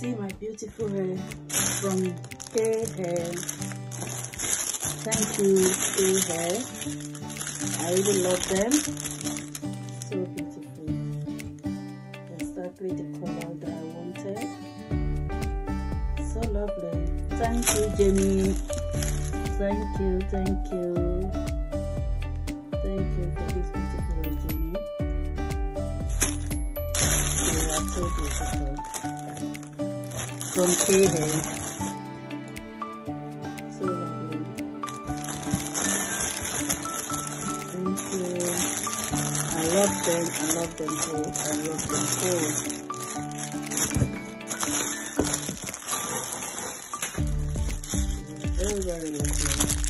see my beautiful hair from K Hair. Thank you, K Hair. I really love them. So beautiful. Exactly the color that I wanted. So lovely. Thank you, Jennie. Thank you. Thank you for this beautiful hair, Jennie. You are so beautiful. From K Hair. So lovely. Thank you. I love them all. Very, very lovely.